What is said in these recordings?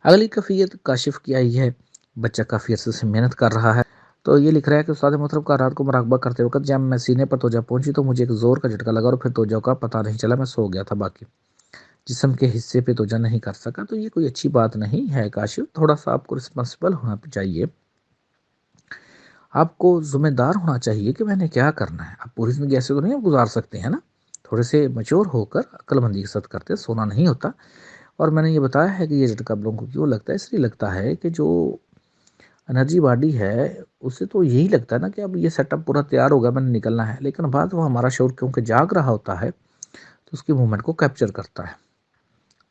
اگلی کیفیت کاشف کی آئی ہے، بچہ کافی عرصے سے محنت کر رہا ہے، تو یہ لکھ رہا ہے کہ استاد محترم کا رات کو مراقبہ کرتے وقت جب میں سینے پر توجہ پہنچی تو مجھے ایک زور کا جھٹکا لگا اور پھر توجہ کا پتہ نہیں چلا، میں سو گیا تھا، باقی جسم کے حصے پہ توجہ نہیں کر سکا۔ تو یہ کوئی اچھی بات نہیں ہے کاشف، تھوڑا سا آپ کو رسپانسبل ہونا چاہیے، آپ کو ذمہ دار ہونا چاہیے کہ میں نے کیا کرنا ہے۔ آپ پوری زندگی ایسے تو نہیں گزار سکتے ہیں نا، تھوڑے سے میچور ہو کر عقل مندی کے ساتھ کرتے، سونا نہیں ہوتا۔ اور میں نے یہ بتایا ہے کہ یہ جھٹکا آپ لوگوں کو کیوں لگتا ہے، اس لیے لگتا ہے کہ جو انرجی باڈی ہے اسے تو یہی لگتا ہے نا کہ اب یہ سیٹ اپ پورا تیار ہوگا، میں نے نکلنا ہے، لیکن بعد وہ ہمارا شعور کیونکہ جاگ رہا ہوتا ہے تو اس کی موومنٹ کو کیپچر کرتا ہے،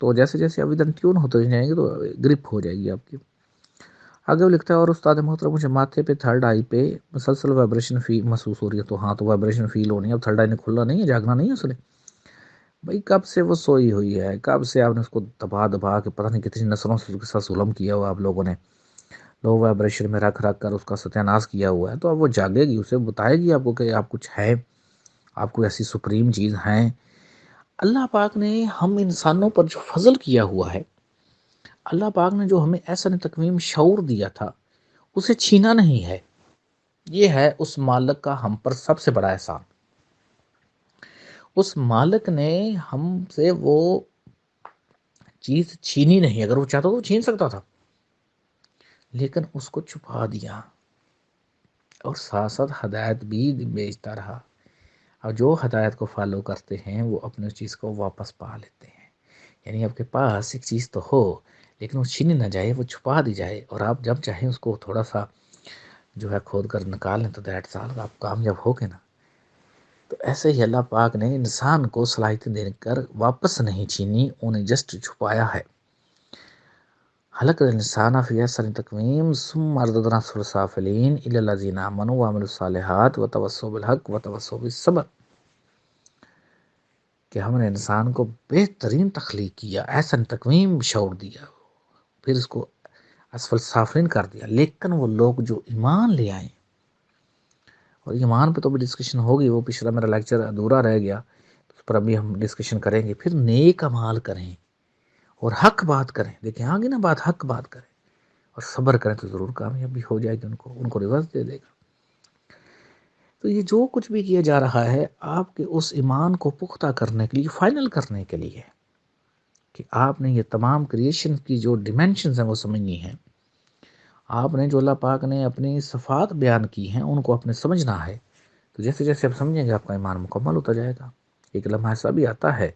تو جیسے جیسے اب ادھر ٹیون ہوتے جائیں گے تو گرپ ہو جائے گی آپ کی۔ آگے وہ لکھتا ہے، اور استاد محترم مجھے ماتھے پہ تھرڈ آئی پہ مسلسل وائبریشن محسوس ہو رہی ہے، تو ہاں تو وائبریشن فیل ہونی ہے، اب تھرڈ آئی نے کھلنا نہیں ہے، جاگنا نہیں ہے اس نے، بھائی کب سے وہ سوئی ہوئی ہے، کب سے آپ نے اس کو دبا دبا کے پتہ نہیں کتنی نسلوں سے اس کے ساتھ ظلم کیا ہوا آپ لوگوں نے، لو وائبریشن میں رکھ رکھ کر اس کا ستیہ ناش کیا ہوا ہے، تو اب وہ جاگے گی، اسے بتائے گی آپ کو کہ آپ کچھ ہے، آپ کو ایسی سپریم چیز ہیں۔ اللہ پاک نے ہم انسانوں پر جو فضل کیا ہوا ہے، اللہ پاک نے جو ہمیں ایسا تکوین شعور دیا تھا اسے چھینا نہیں ہے، یہ ہے اس مالک کا ہم پر سب سے بڑا احسان۔ اس مالک نے ہم سے وہ چیز چھینی نہیں، اگر وہ چاہتا تو چھین سکتا تھا، لیکن اس کو چھپا دیا اور ساتھ ساتھ ہدایت بھی بیچتا رہا، اور جو ہدایت کو فالو کرتے ہیں وہ اپنے اس چیز کو واپس پا لیتے ہیں۔ یعنی آپ کے پاس ایک چیز تو ہو لیکن وہ چھینی نہ جائے، وہ چھپا دی جائے، اور آپ جب چاہیں اس کو تھوڑا سا جو ہے کھود کر نکال لیں تو دیٹ سال آپ کامیاب ہو گے نا۔ تو ایسے ہی اللہ پاک نے انسان کو صلاحیتیں دے کر واپس نہیں چھینی، انہیں جسٹ چھپایا ہے۔ خلق الانسان فی احسن تقویم ثم رددنا اسفل سافلین الا الذین آمنوا وعملوا الصالحات وتواصوا بالحق وتواصوا بالصبر، کہ ہم نے انسان کو بہترین تخلیق کیا، احسن تقویم شعور دیا، پھر اس کو اسفل سافلین کر دیا، لیکن وہ لوگ جو ایمان لے آئیں، اور ایمان پہ تو بھی ڈسکشن ہوگی، وہ پچھلا میرا لیکچر ادھورا رہ گیا، اس پر ابھی ہم ڈسکشن کریں گے، پھر نیک اعمال کریں اور حق بات کریں، دیکھیں آگے نا بات، حق بات کریں اور صبر کریں تو ضرور کامیابی ہو جائے گی، ان کو ریورس دے دے گا۔ تو یہ جو کچھ بھی کیا جا رہا ہے آپ کے اس ایمان کو پختہ کرنے کے لیے، فائنل کرنے کے لیے، کہ آپ نے یہ تمام کریشن کی جو ڈیمینشنز ہیں وہ سمجھنی ہیں، آپ نے جو اللہ پاک نے اپنی صفات بیان کی ہیں ان کو آپ نے سمجھنا ہے، تو جیسے جیسے آپ سمجھیں گے آپ کا ایمان مکمل ہوتا جائے گا۔ ایک لمحہ ایسا بھی آتا ہے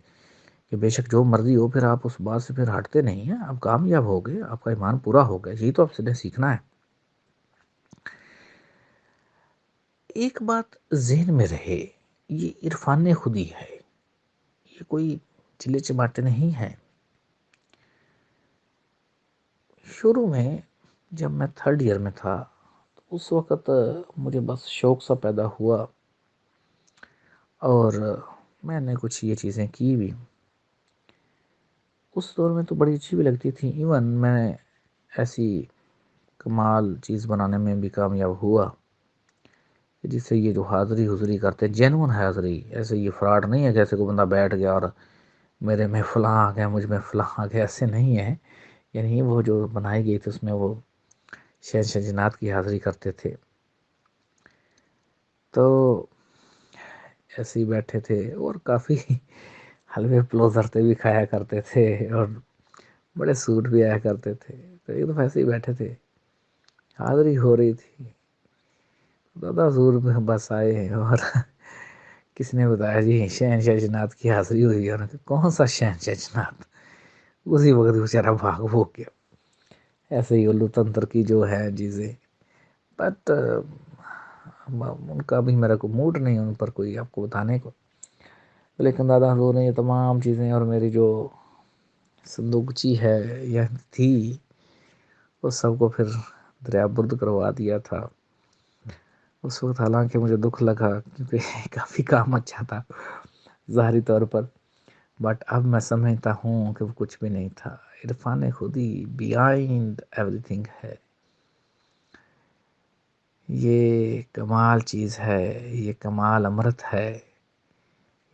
کہ بے شک جو مرضی ہو، پھر آپ اس بات سے پھر ہٹتے نہیں ہیں، آپ کامیاب ہو گئے، آپ کا ایمان پورا ہو گیا، یہی تو آپ سے نے سیکھنا ہے۔ ایک بات ذہن میں رہے، یہ عرفان خودی ہے، یہ کوئی چلے چماٹے نہیں ہے۔ شروع میں جب میں تھرڈ ایئر میں تھا تو اس وقت مجھے بس شوق سا پیدا ہوا، اور میں نے کچھ یہ چیزیں کی بھی، اس دور میں تو بڑی اچھی بھی لگتی تھی، ایون میں ایسی کمال چیز بنانے میں بھی کامیاب ہوا جس سے یہ جو حاضری حضوری کرتے ہیں جینون حاضری، ایسے یہ فراڈ نہیں ہے جیسے کوئی بندہ بیٹھ گیا اور میرے میں فلاں آ گیا، مجھ میں فلاں آ گیا، ایسے نہیں ہے۔ یعنی وہ جو بنائی گئی تھی اس میں وہ شہنشاہ جنات کی حاضری کرتے تھے، تو ایسے ہی بیٹھے تھے اور کافی حلوے پلوزرتے بھی کھایا کرتے تھے اور بڑے سوٹ بھی آیا کرتے تھے، تو ایک دفعہ ایسے ہی بیٹھے تھے، حاضری ہو رہی تھی، دادا حضور میں بس آئے اور کس نے بتایا جی شہنشاہ جنات کی حاضری ہوئی ہے، کون سا شہنشاہ جنات، اسی وقت بیچارہ بھاگ بھوگ گیا۔ ایسے ہی الو تنتر کی جو ہے چیزیں، بٹ ان کا بھی میرا کوئی موڈ نہیں ان پر کوئی آپ کو بتانے کو، لیکن دادا حضور نے یہ تمام چیزیں اور میری جو صندوقچی ہے یہ تھی اس سب کو پھر دریا برد کروا دیا تھا۔ اس وقت حالانکہ مجھے دکھ لگا کیونکہ کافی کام اچھا تھا ظاہری طور پر، بٹ اب میں سمجھتا ہوں کہ وہ کچھ بھی نہیں تھا، عرفان خودی بیہائنڈ ایوری تھنگ ہے، یہ کمال چیز ہے، یہ کمال امرت ہے،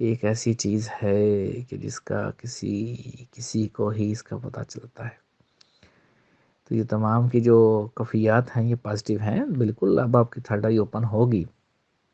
ایک ایسی چیز ہے کہ جس کا کسی کو ہی اس کا پتہ چلتا ہے۔ تو یہ تمام کی جو کفیات ہیں یہ پازیٹیو ہیں، بالکل اب آپ کی تھرڈ آئی اوپن ہوگی